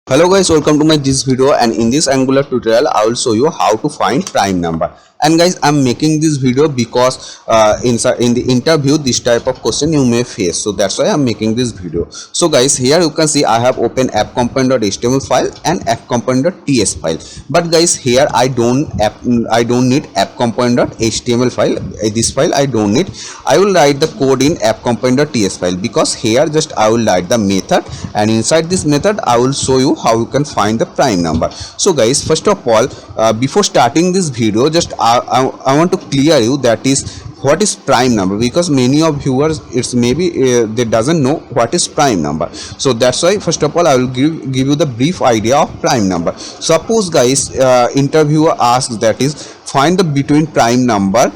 Hello guys, welcome to my this video, and in this Angular tutorial I will show you how to find prime number. And guys, I'm making this video because in the interview this type of question you may face, so that's why I'm making this video. So guys, here you can see I have opened app component.html file and app component.ts file, but guys here I don't need app component.html file. This file I don't need. I will write the code in app component.ts file, because here just I will write the method, and inside this method I will show you how you can find the prime number. So guys, first of all, before starting this video, just I want to clear you that is what is prime number, because many of viewers it's maybe they doesn't know what is prime number. So that's why first of all I will give you the brief idea of prime number. Suppose guys, interviewer asks that is find the between prime number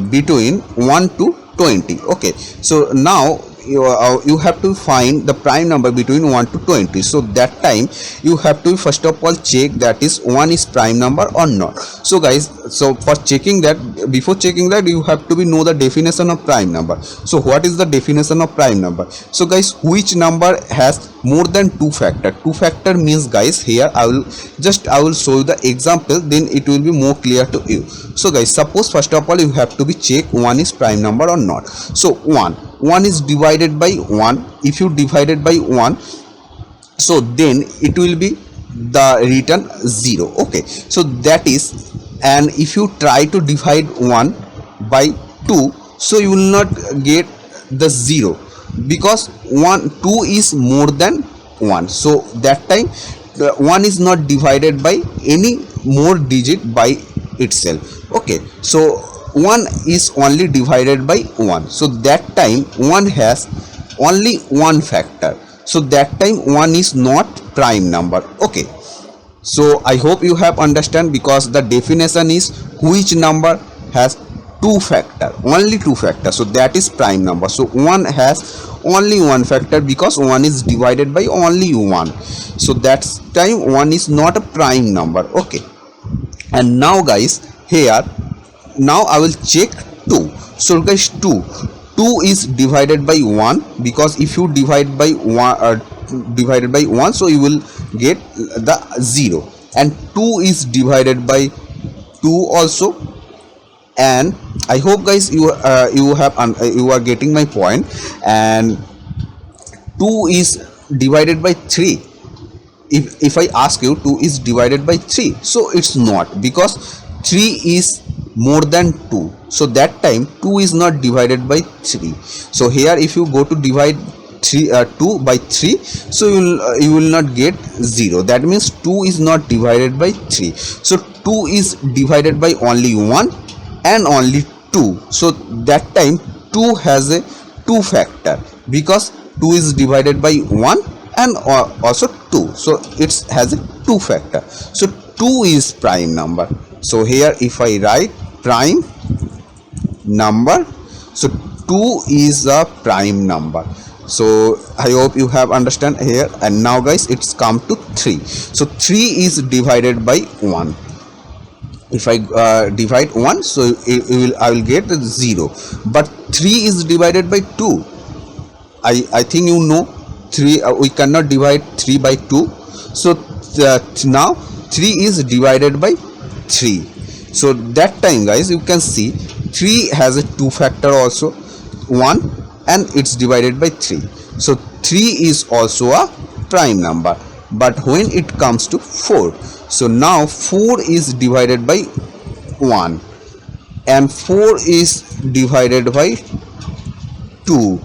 between 1 to 20. Okay, so now you have to find the prime number between 1 to 20. So that time you have to first of all check that is 1 is prime number or not. So guys, so for checking that, before checking that, you have to know the definition of prime number. So what is the definition of prime number? So guys, which number has more than two factor? Two factor means guys, here I will show you the example, then it will be more clear to you. So guys, suppose first of all you have to be check 1 is prime number or not. So 1 is divided by 1. If you divided by 1, so then it will be the return 0. Okay, so that is, and if you try to divide 1 by 2, so you will not get the 0, because 2 is more than 1. So that time 1 is not divided by any more digit by itself. Okay, so 1 is only divided by 1. So that time 1 has only one factor. So that time 1 is not prime number. Okay, so I hope you have understand, because the definition is which number has two factor, only two factor, so that is prime number. So 1 has only one factor, because 1 is divided by only 1. So that time 1 is not a prime number. Okay, and now guys, here now I will check 2. So guys, 2 is divided by 1, because if you divide by 1 so you will get the 0, and 2 is divided by 2 also. And I hope guys you are getting my point. And 2 is divided by 3. If I ask you 2 is divided by 3, so it's not, because 3 is more than 2. So that time 2 is not divided by 3. So here if you go to divide 2 by 3, so you will not get 0. That means 2 is not divided by 3. So 2 is divided by only 1 and only 2. So that time 2 has a 2 factor, because 2 is divided by 1 and also 2. So it has a 2 factor. So 2 is prime number. So here if I write prime number, so 2 is a prime number. So I hope you have understand here. And now guys, it's come to 3. So 3 is divided by 1. If I divide 1, so I will get 0. But 3 is divided by 2. I think you know 3 we cannot divide 3 by 2. So now 3 is divided by 3. So that time guys, you can see 3 has a 2 factor also, 1, and it's divided by 3. So 3 is also a prime number. But when it comes to 4, so now 4 is divided by 1, and 4 is divided by 2.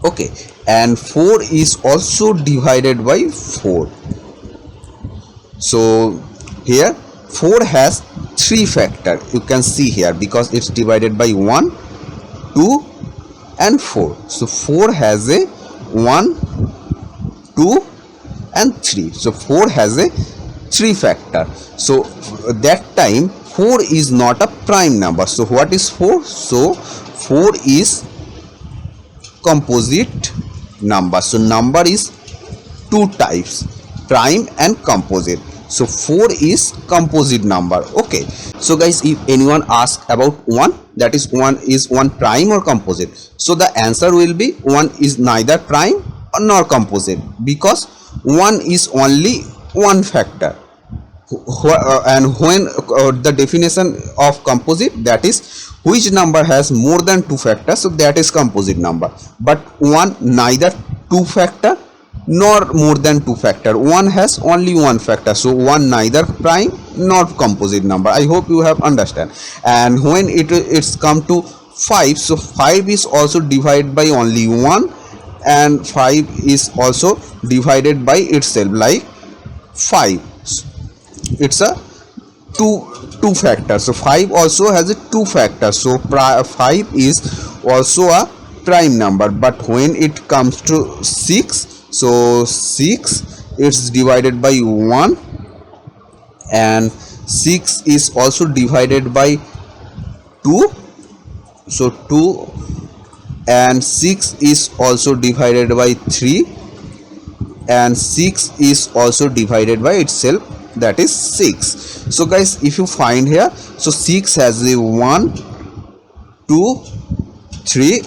Okay, and 4 is also divided by 4. So here 4 has 3 factor, you can see here, because it's divided by 1, 2 and 4. So 4 has a 1, 2 and 3. So 4 has a 3 factor. So that time 4 is not a prime number. So what is 4? So 4 is composite number. So number is two types, prime and composite. So 4 is composite number. Okay, so guys, if anyone asks about 1, that is 1 prime or composite, so the answer will be 1 is neither prime nor composite, because 1 is only one factor. And when the definition of composite, that is which number has more than two factors, so that is composite number. But one neither two factor nor more than two factor, one has only one factor, so one neither prime nor composite number. I hope you have understand. And when it's come to 5, so 5 is also divided by only 1, and 5 is also divided by itself, like 5, it's a two factor, so 5 also has a two factor, so 5 is also a prime number. But when it comes to 6, so 6 it's divided by 1, and 6 is also divided by 2, so 2, and 6 is also divided by 3, and 6 is also divided by itself, that is 6. So guys, if you find here, so 6 has a 1, 2, 3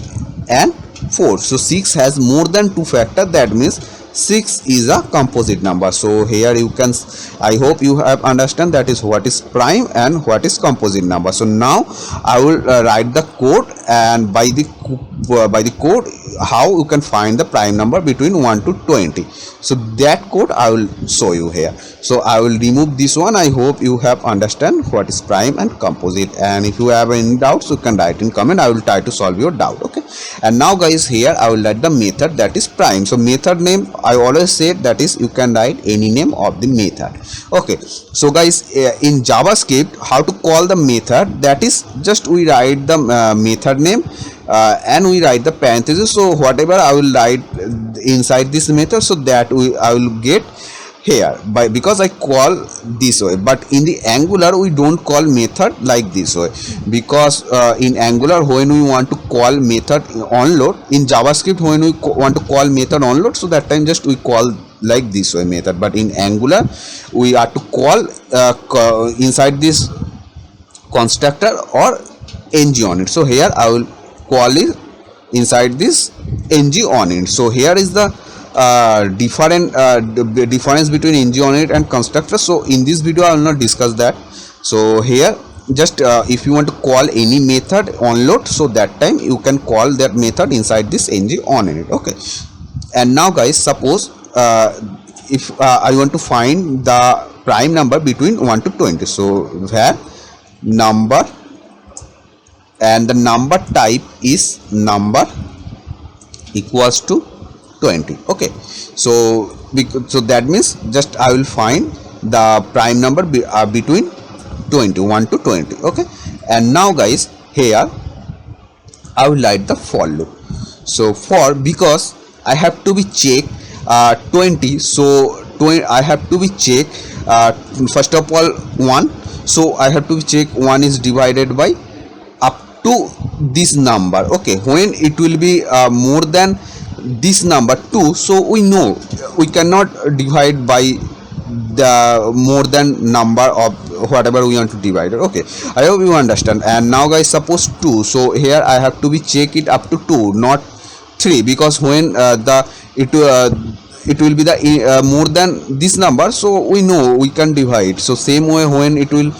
and 4, so 6 has more than two factor, that means 6 is a composite number. So here you can, I hope you have understand that is what is prime and what is composite number. So now I will write the code, and by the code how you can find the prime number between 1 to 20. So that code I will show you here. So I will remove this one. I hope you have understand what is prime and composite, and if you have any doubts you can write in comment. I will try to solve your doubt. Okay, and now guys, here I will write the method that is prime. So method name, I always said, that is you can write any name of the method. Okay, so guys, in JavaScript, how to call the method, that is just we write the method name, and we write the parentheses. So whatever I will write inside this method, so that I will get here, because I call this way. But in the Angular we don't call method like this way, because in Angular when we want to call method onload, in JavaScript when we want to call method onload, so that time just we call like this way method. But in Angular we are to call inside this constructor or ng on it. So here I will call it inside this ng on it. So here is the difference between ng on it and constructor. So in this video I will not discuss that. So here just if you want to call any method onload, so that time you can call that method inside this ng on it. Okay, and now guys, suppose if I want to find the prime number between 1 to 20, so where number, and the number type is number equals to 20. Okay, so that means just I will find the prime number between 1 to 20. Okay, and now guys, here I will write the for loop. So for, because I have to be check 20, so I have to be check first of all 1, so I have to check 1 is divided by up to this number. Okay, when it will be more than this number 2, so we know we cannot divide by the more than number of whatever we want to divide. Okay, I hope you understand. And now guys, suppose 2, so here I have to be check it up to 2, not 3, because when it will be the more than this number, so we know we can divide. So same way when it will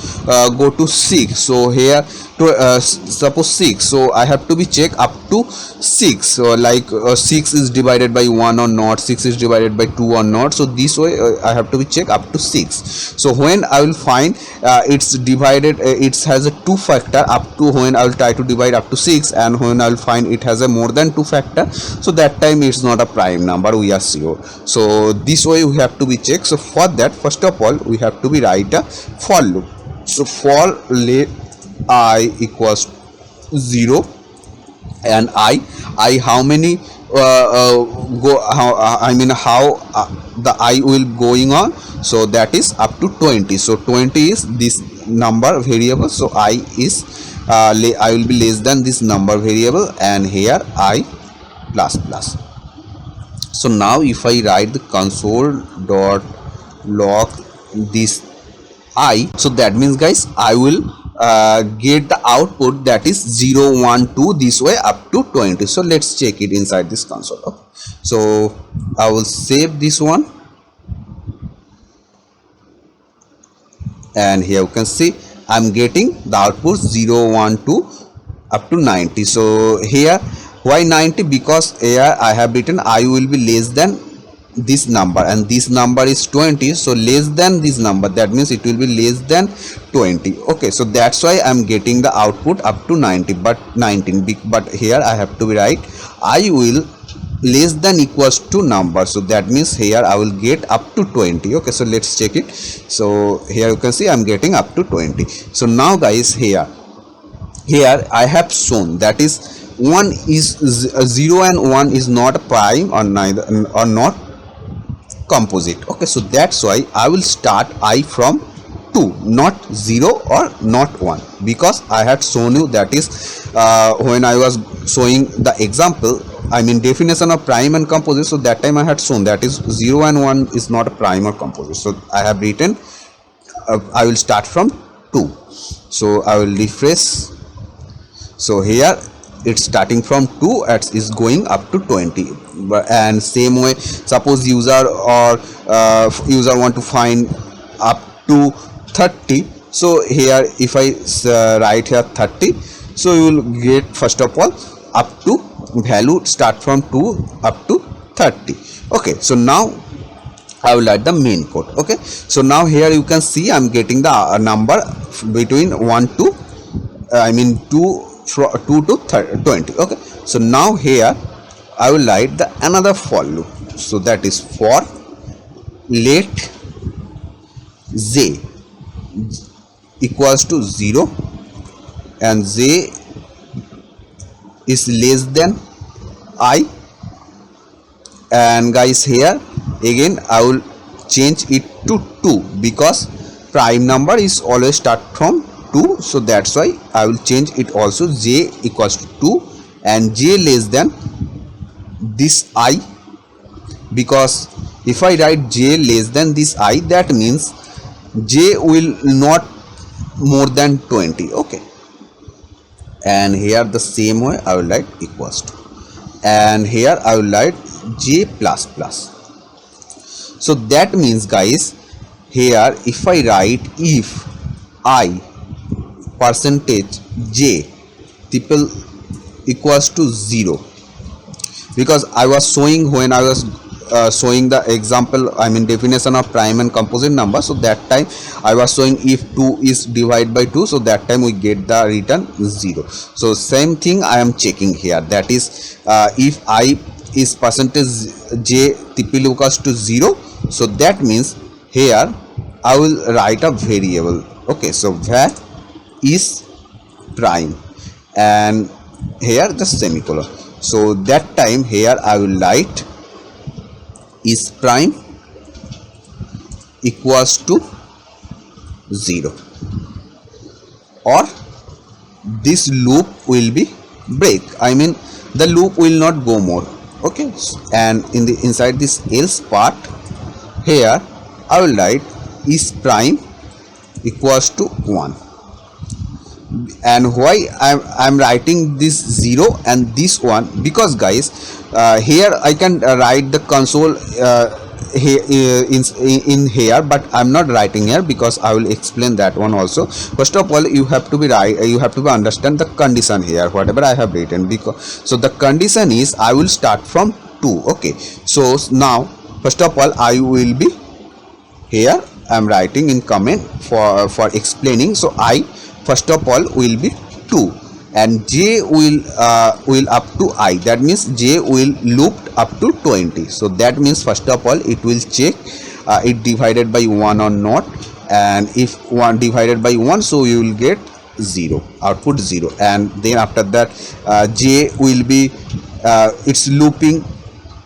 go to 6, so here to suppose 6, so I have to be check up to 6, so like 6 is divided by 1 or not, 6 is divided by 2 or not. So this way I have to be check up to 6. So when I will find it's divided, it has a 2 factor up to, when I will try to divide up to 6, and when I will find it has a more than 2 factor, so that time it's not a prime number, we are sure. So this way we have to be check. So for that, first of all we have to be write a for loop. So for let I equals 0, and I how many go, how I mean how the I will going on, so that is up to 20. So 20 is this number variable, so I is I will be less than this number variable, and here I plus plus. So now if I write the console dot log this I, so that means guys I will get the output that is 0 1 2 this way up to 20. So let's check it inside this console. Okay. So I will save this one, and here you can see I'm getting the output 0 1 2 up to 90. So here why 90? Because here I have written I will be less than this number, and this number is 20, so less than this number, that means it will be less than 20. Okay, so that's why I'm getting the output up to 90 but 19. But here I have to write I will less than equals to number, so that means here I will get up to 20. Okay, so let's check it. So here you can see I'm getting up to 20. So now guys, here I have shown that is 1 is 0 and 1 is not a prime or neither or not composite. Okay, so that's why I will start I from 2, not 0 or not 1, because I had shown you that is when I was showing the example, I mean definition of prime and composite. So that time I had shown that is 0 and 1 is not a prime or composite. So I have written I will start from 2. So I will refresh. So here it's starting from 2 and is going up to 20. And same way, suppose user or user want to find up to 30. So here if I write here 30, so you will get first of all up to value start from 2 up to 30. Okay, so now I will write the main code. Okay, so now here you can see I'm getting the number between 1 to 2 to 20. Okay, so now here I will write the another for loop. So that is for let j equals to 0 and j is less than I, and guys here again I will change it to 2 because prime number is always start from 2. So that's why I will change it also j equals to 2 and j less than this I, because if I write j less than this I, that means j will not more than 20. Okay, and here the same way I will write equals to, and here I will write j plus plus. So that means guys, here if I write if I percentage j triple equals to 0, because I was showing when I was showing the example, I mean definition of prime and composite number. So that time I was showing if 2 is divided by 2, so that time we get the return 0. So same thing I am checking here, that is if I is percentage j triple equals to 0, so that means here I will write a variable. Okay, so var is prime and here the semicolon. So that time here I will write is prime equals to 0, or this loop will be break, I mean the loop will not go more. Okay, and in the inside this else part here I will write is prime equals to 1. And why I'm writing this 0 and this 1, because guys here I can write the console here in here, but I'm not writing here because I will explain that one also. First of all, you have to be you have to understand the condition here whatever I have written, because so the condition is I will start from 2. Okay, so now first of all I will be here I'm writing in comment for explaining. So I first of all will be 2 and j will up to I, that means j will looped up to 20. So that means first of all it will check it divided by 1 or not, and if 1 divided by 1, so you will get 0, output 0, and then after that j will be it's looping,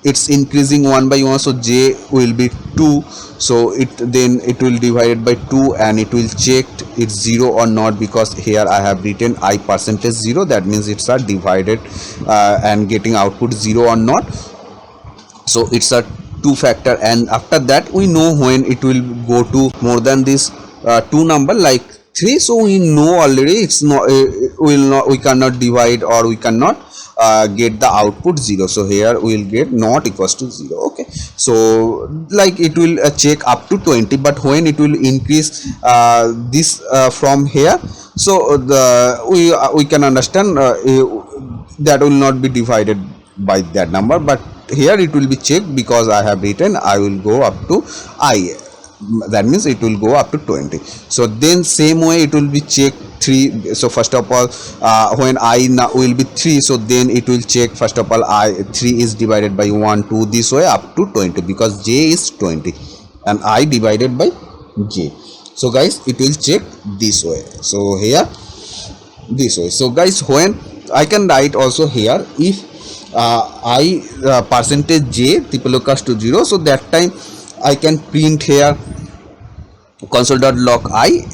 it's increasing 1 by 1, so j will be 2, so then it will divided by 2 and it will check it's 0 or not, because here I have written I percentage 0, that means it's a divided and getting output 0 or not. So it's a 2 factor, and after that we know when it will go to more than this 2 number, like 3, so we know already it's not we cannot divide, or we cannot get the output 0. So here we will get not equals to 0. Okay, so like it will check up to 20, but when it will increase this from here, so we can understand that will not be divided by that number, but here it will be checked because I have written I will go up to I, that means it will go up to 20. So then same way it will be checked 3. So first of all when I now will be 3, so then it will check first of all 3 is divided by 1, 2, this way up to 20, because j is 20 and I divided by j. So guys, it will check this way, so here this way. So guys, when I can write also here, if I percentage j triple equals to 0, so that time I can print here console.log I,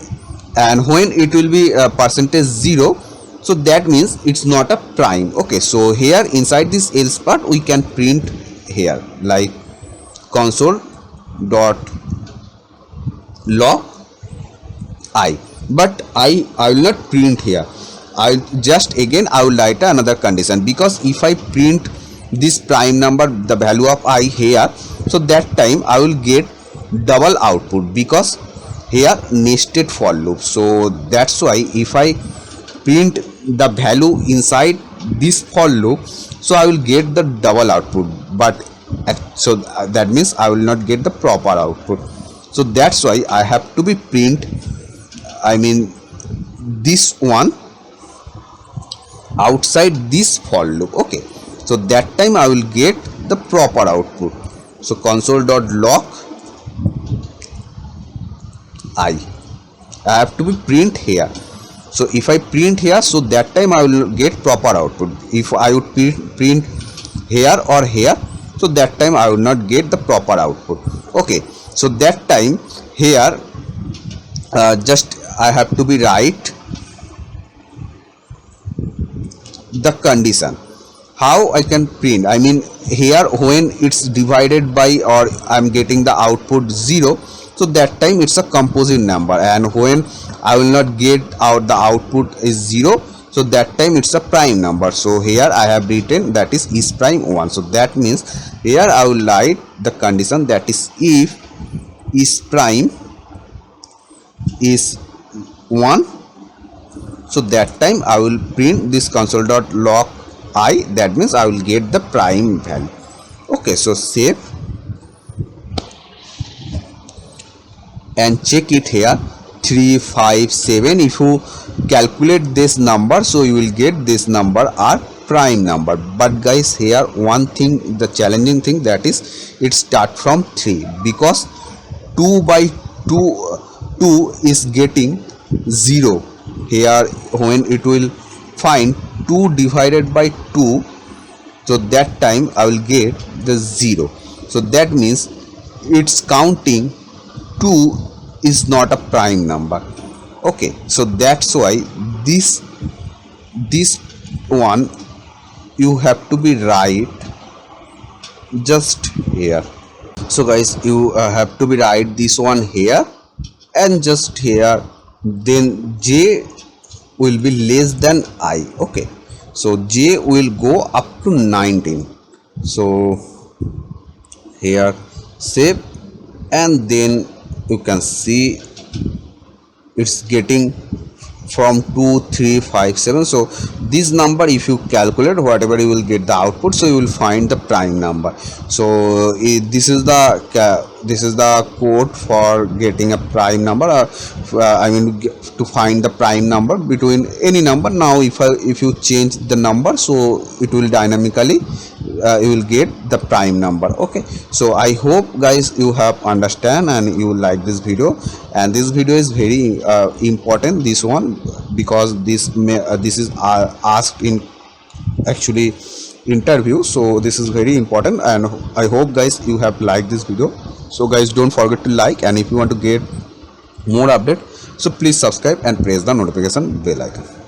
and when it will be percentage 0, so that means it's not a prime. Okay, so here inside this else part we can print here like console.log I, but I will not print here. I just again I will write another condition, because if I print this prime number, the value of I here, so that time I will get double output, because here nested for loop. So that's why if I print the value inside this for loop, so I will get the double output, but so that means I will not get the proper output. So that's why I have to be print, I mean this one outside this for loop. Okay, so that time I will get the proper output. So console.log I have to be print here. So if I print here, so that time I will get proper output. If I would print here or here, so that time I will not get the proper output. Okay, so that time here just I have to be write the condition how I can print. I mean here when it's divided by, or I'm getting the output 0, so that time it's a composite number, and when I will not get out the output is 0, so that time it's a prime number. So here I have written that is prime 1. So that means here I will write the condition, that is if is prime is 1, so that time I will print this console.log I, that means I will get the prime value. Okay, so save and check it here 3, 5, 7. If you calculate this number, so you will get this number are prime number. But guys, here one thing, the challenging thing, that is it start from 3, because 2 by 2 is getting 0. Here when it will find 2 divided by 2, so that time I will get the 0. So that means it's counting 2 is not a prime number. Okay, so that's why this one you have to be right just here. So guys, you have to be right this one here and just here, then j will be less than I. Okay, so j will go up to 19. So here save, and then you can see it's getting from 2, 3, 5, 7. So this number, if you calculate whatever, you will get the output, so you will find the prime number. So this is the code for getting a prime number, I mean to find the prime number between any number. Now if you change the number, so it will dynamically you will get the prime number. Okay, so I hope guys you have understand and you like this video, and this video is very important, this one, because this is asked in actually interview. So this is very important, and I hope guys you have liked this video. So guys, don't forget to like, and if you want to get more update, so please subscribe and press the notification bell icon.